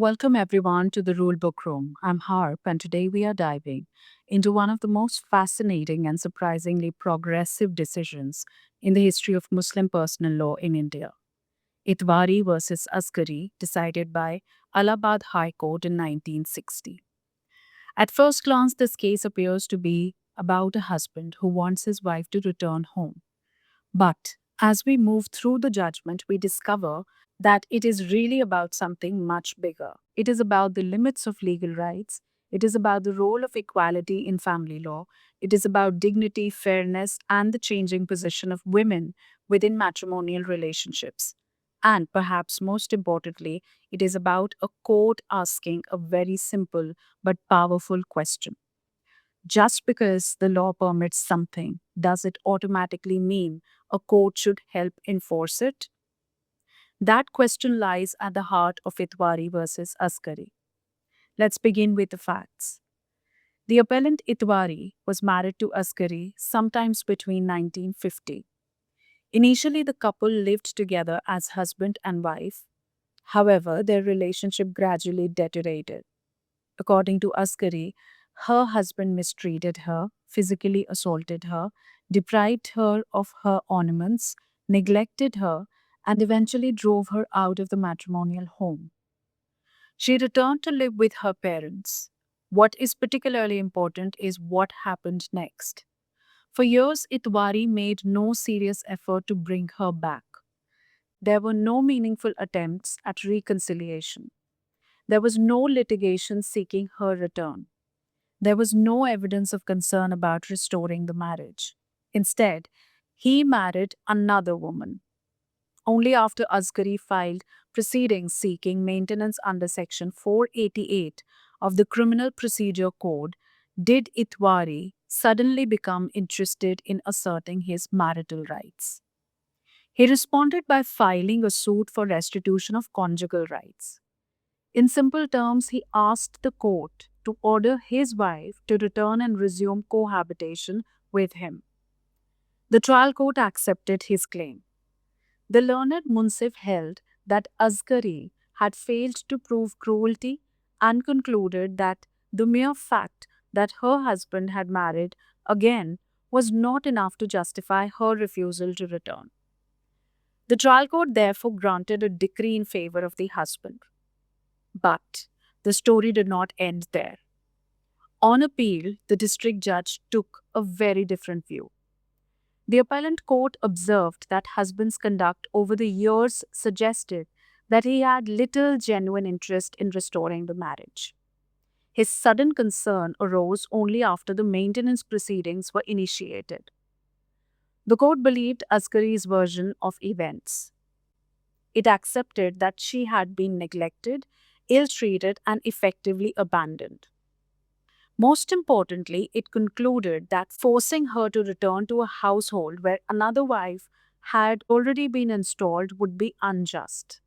Welcome everyone to the Rulebook Room. I'm Harp, and today we are diving into one of the most fascinating and surprisingly progressive decisions in the history of Muslim personal law in India. Itwari versus Asghari, decided by Allahabad High Court in 1960. At first glance, this case appears to be about a husband who wants his wife to return home. But as we move through the judgment, we discover that it is really about something much bigger. It is about the limits of legal rights. It is about the role of equality in family law. It is about dignity, fairness, and the changing position of women within matrimonial relationships. And perhaps most importantly, it is about a court asking a very simple but powerful question. Just because the law permits something, does it automatically mean a court should help enforce it? That question lies at the heart of Itwari versus Asghari. Let's begin with the facts. The appellant Itwari was married to Asghari sometimes between 1950. Initially, the couple lived together as husband and wife. However, their relationship gradually deteriorated. According to Asghari, her husband mistreated her, physically assaulted her, deprived her of her ornaments, neglected her, and eventually drove her out of the matrimonial home. She returned to live with her parents. What is particularly important is what happened next. For years, Itwari made no serious effort to bring her back. There were no meaningful attempts at reconciliation. There was no litigation seeking her return. There was no evidence of concern about restoring the marriage. Instead, he married another woman. Only after Asghari filed proceedings seeking maintenance under Section 488 of the Criminal Procedure Code did Itwari suddenly become interested in asserting his marital rights. He responded by filing a suit for restitution of conjugal rights. In simple terms, he asked the court to order his wife to return and resume cohabitation with him. The trial court accepted his claim. The learned Munsif held that Asghari had failed to prove cruelty and concluded that the mere fact that her husband had married again was not enough to justify her refusal to return. The trial court therefore granted a decree in favor of the husband. But the story did not end there. On appeal, the district judge took a very different view. The appellant court observed that husband's conduct over the years suggested that he had little genuine interest in restoring the marriage. His sudden concern arose only after the maintenance proceedings were initiated. The court believed Asghari's version of events. It accepted that she had been neglected, ill treated, and effectively abandoned. Most importantly, it concluded that forcing her to return to a household where another wife had already been installed would be unjust.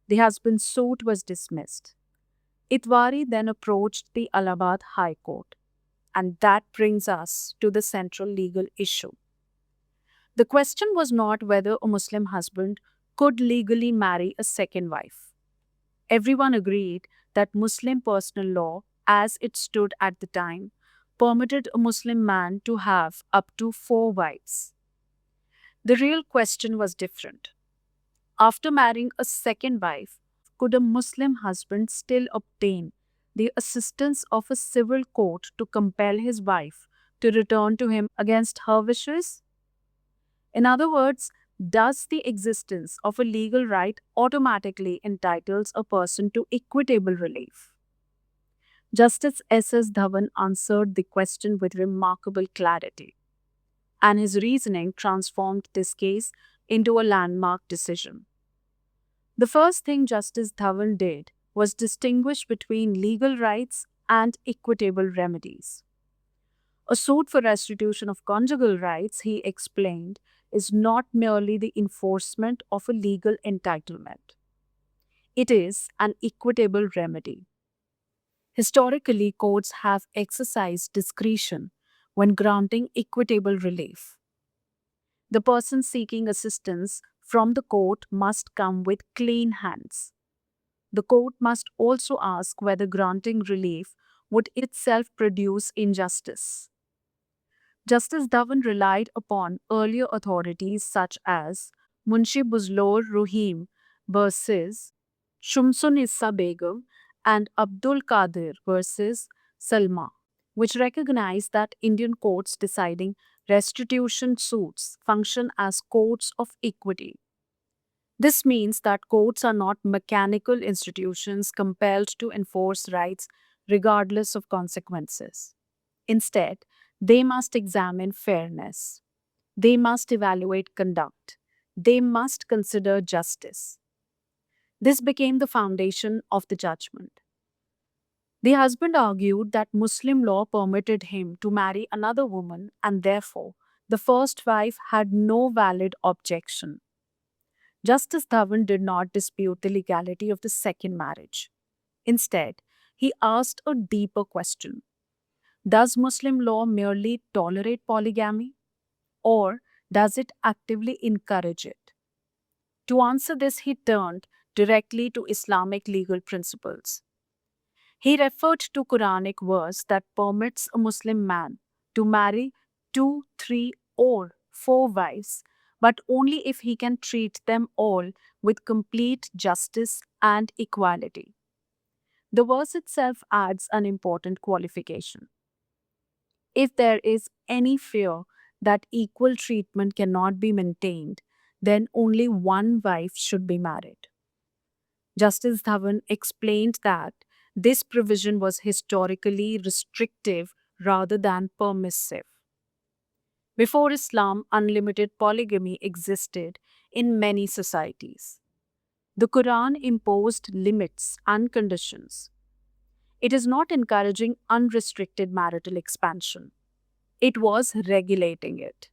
The husband's suit was dismissed. Itwari then approached the Allahabad High Court, and that brings us to the central legal issue. The question was not whether a Muslim husband could legally marry a second wife. Everyone agreed that Muslim personal law, as it stood at the time, permitted a Muslim man to have up to four wives. The real question was different. After marrying a second wife, could a Muslim husband still obtain the assistance of a civil court to compel his wife to return to him against her wishes? In other words, does the existence of a legal right automatically entitles a person to equitable relief? Justice S.S. Dhawan answered the question with remarkable clarity, and his reasoning transformed this case into a landmark decision. The first thing Justice Dhawan did was distinguish between legal rights and equitable remedies. A suit for restitution of conjugal rights, he explained, is not merely the enforcement of a legal entitlement. It is an equitable remedy. Historically, courts have exercised discretion when granting equitable relief. The person seeking assistance from the court must come with clean hands. the court must also ask whether granting relief would itself produce injustice. Justice Dhawan relied upon earlier authorities such as Munshi Buzlor Ruhim versus Shumsun Issa Begum and Abdul Qadir versus Salma, which recognized that Indian courts deciding restitution suits function as courts of equity. This means that courts are not mechanical institutions compelled to enforce rights regardless of consequences. Instead, they must examine fairness. They must evaluate conduct. They must consider justice. This became the foundation of the judgment. The husband argued that Muslim law permitted him to marry another woman and therefore the first wife had no valid objection. Justice Dhawan did not dispute the legality of the second marriage. Instead, he asked a deeper question. Does Muslim law merely tolerate polygamy, or does it actively encourage it? To answer this, he turned directly to Islamic legal principles. He referred to Quranic verse that permits a Muslim man to marry two, three, or four wives, but only if he can treat them all with complete justice and equality. The verse itself adds an important qualification. If there is any fear that equal treatment cannot be maintained, then only one wife should be married. Justice Dhawan explained that this provision was historically restrictive rather than permissive. Before Islam, unlimited polygamy existed in many societies. The Quran imposed limits and conditions. It is not encouraging unrestricted marital expansion. It was regulating it.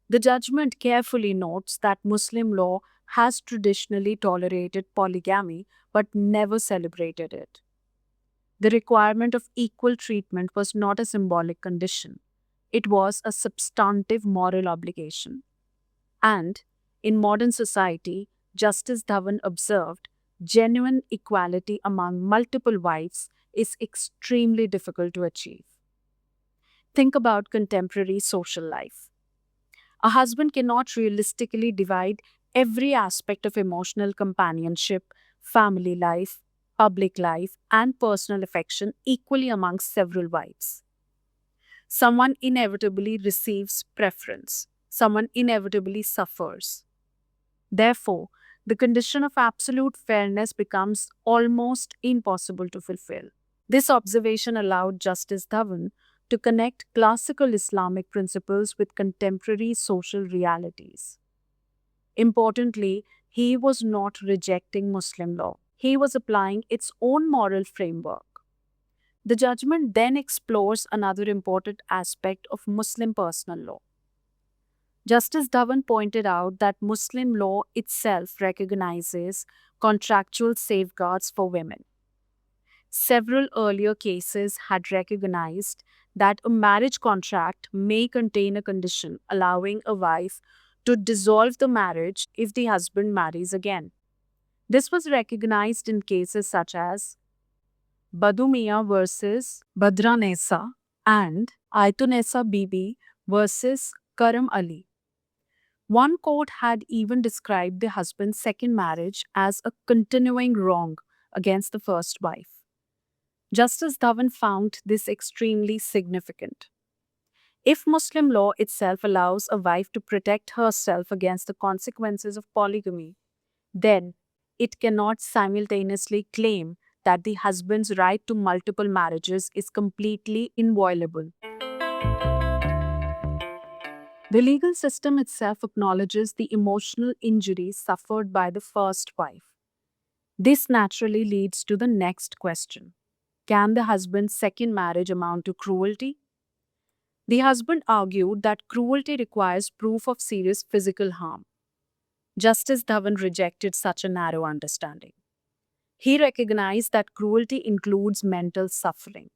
The judgment carefully notes that Muslim law has traditionally tolerated polygamy but never celebrated it. The requirement of equal treatment was not a symbolic condition, it was a substantive moral obligation. And, in modern society, Justice Dhawan observed genuine equality among multiple wives is extremely difficult to achieve. Think about contemporary social life. A husband cannot realistically divide every aspect of emotional companionship, family life, public life, and personal affection equally amongst several wives. Someone inevitably receives preference, someone inevitably suffers. Therefore, the condition of absolute fairness becomes almost impossible to fulfill. This observation allowed Justice Dhawan to connect classical Islamic principles with contemporary social realities. Importantly, he was not rejecting Muslim law. He was applying its own moral framework. The judgment then explores another important aspect of Muslim personal law. Justice Dhawan pointed out that Muslim law itself recognizes contractual safeguards for women. Several earlier cases had recognized that a marriage contract may contain a condition allowing a wife to dissolve the marriage if the husband marries again. This was recognized in cases such as Badumia versus Badranesa and Aitunesa Bibi versus Karam Ali. One court had even described the husband's second marriage as a continuing wrong against the first wife. Justice Dhawan found this extremely significant. If Muslim law itself allows a wife to protect herself against the consequences of polygamy, then it cannot simultaneously claim that the husband's right to multiple marriages is completely inviolable. The legal system itself acknowledges the emotional injury suffered by the first wife. This naturally leads to the next question. Can the husband's second marriage amount to cruelty? The husband argued that cruelty requires proof of serious physical harm. Justice Dhawan rejected such a narrow understanding. He recognized that cruelty includes mental suffering.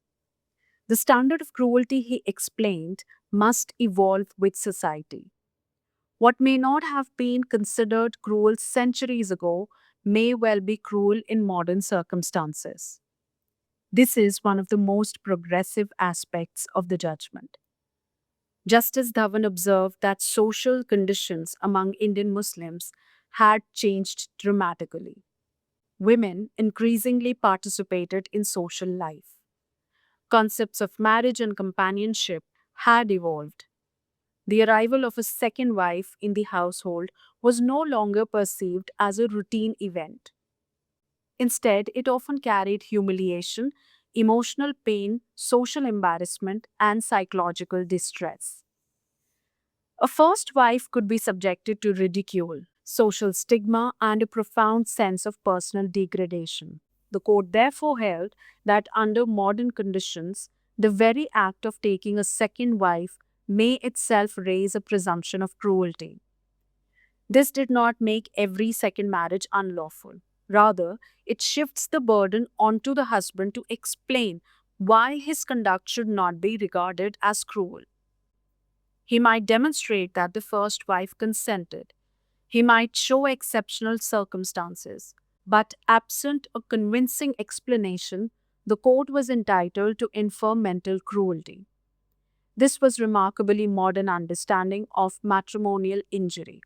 The standard of cruelty, he explained, must evolve with society. What may not have been considered cruel centuries ago may well be cruel in modern circumstances. This is one of the most progressive aspects of the judgment. Justice Dhawan observed that social conditions among Indian Muslims had changed dramatically. Women increasingly participated in social life. Concepts of marriage and companionship had evolved. The arrival of a second wife in the household was no longer perceived as a routine event. Instead, it often carried humiliation, emotional pain, social embarrassment, and psychological distress. A first wife could be subjected to ridicule, social stigma, and a profound sense of personal degradation. The court therefore held that under modern conditions, the very act of taking a second wife may itself raise a presumption of cruelty. This did not make every second marriage unlawful. Rather, it shifts the burden onto the husband to explain why his conduct should not be regarded as cruel. He might demonstrate that the first wife consented. He might show exceptional circumstances. But absent a convincing explanation, the court was entitled to infer mental cruelty. This was remarkably modern understanding of matrimonial injury.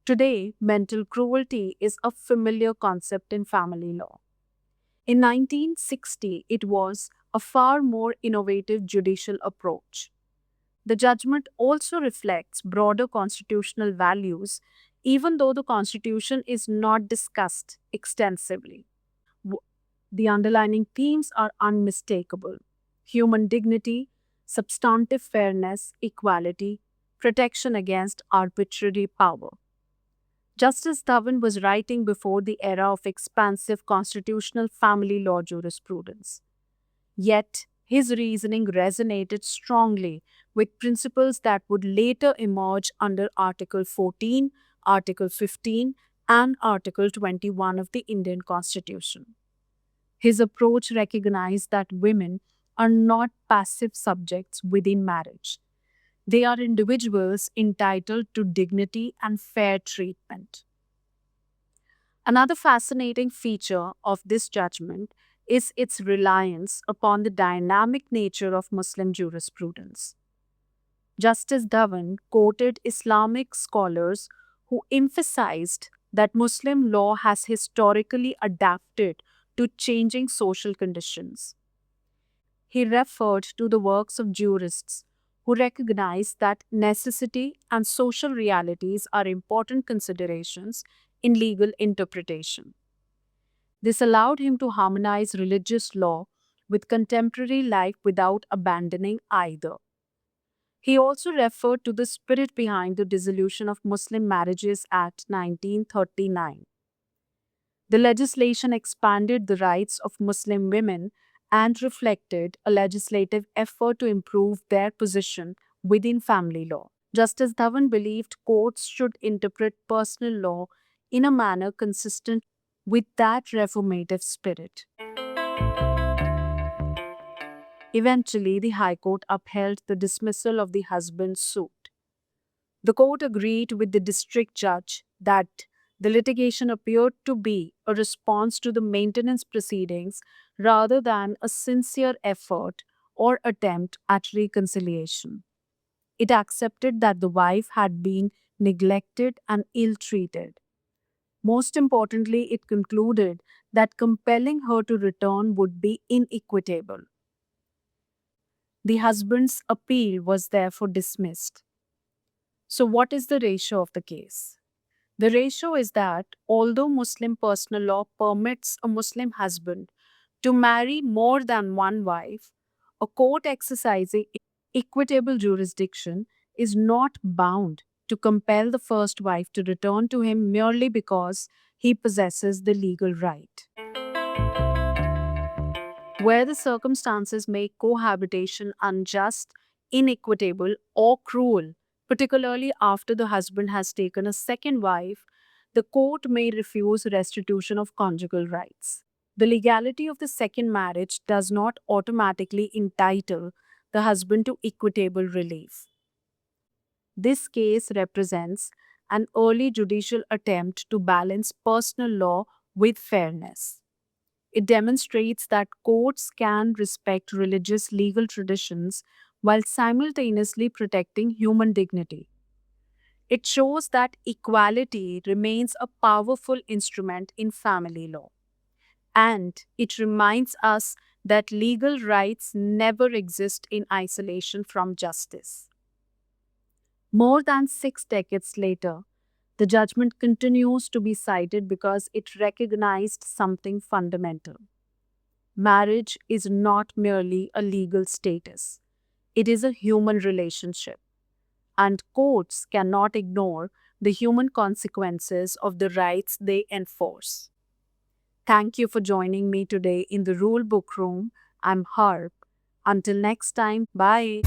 Today, mental cruelty is a familiar concept in family law. In 1960, it was a far more innovative judicial approach. The judgment also reflects broader constitutional values, even though the Constitution is not discussed extensively. W- The underlying themes are unmistakable: human dignity, substantive fairness, equality, protection against arbitrary power. Justice Dhawan was writing before the era of expansive constitutional family law jurisprudence. Yet, his reasoning resonated strongly with principles that would later emerge under Article 14, Article 15, and Article 21 of the Indian Constitution. His approach recognized that women are not passive subjects within marriage. They are individuals entitled to dignity and fair treatment. Another fascinating feature of this judgment is its reliance upon the dynamic nature of Muslim jurisprudence. Justice Dhawan quoted Islamic scholars who emphasized that Muslim law has historically adapted to changing social conditions. He referred to the works of jurists who recognize that necessity and social realities are important considerations in legal interpretation. This allowed him to harmonize religious law with contemporary life without abandoning either. He also referred to the spirit behind the Dissolution of Muslim Marriages Act 1939. The legislation expanded the rights of Muslim women and reflected a legislative effort to improve their position within family law. Justice Dhawan believed courts should interpret personal law in a manner consistent with that reformative spirit. Eventually, the High Court upheld the dismissal of the husband's suit. The court agreed with the district judge that the litigation appeared to be a response to the maintenance proceedings rather than a sincere effort or attempt at reconciliation. It accepted that the wife had been neglected and ill treated. Most importantly, it concluded that compelling her to return would be inequitable. The husband's appeal was therefore dismissed. So, what is the ratio of the case? The ratio is that although Muslim personal law permits a Muslim husband to marry more than one wife, a court exercising equitable jurisdiction is not bound to compel the first wife to return to him merely because he possesses the legal right. Where the circumstances make cohabitation unjust, inequitable, or cruel, particularly after the husband has taken a second wife, the court may refuse restitution of conjugal rights. The legality of the second marriage does not automatically entitle the husband to equitable relief. This case represents an early judicial attempt to balance personal law with fairness. It demonstrates that courts can respect religious legal traditions while simultaneously protecting human dignity. It shows that equality remains a powerful instrument in family law. And it reminds us that legal rights never exist in isolation from justice. More than 6 decades later, the judgment continues to be cited because it recognized something fundamental. Marriage is not merely a legal status, it is a human relationship, and courts cannot ignore the human consequences of the rights they enforce. Thank you for joining me today in the Rule Book Room. I'm Harp. Until next time, bye.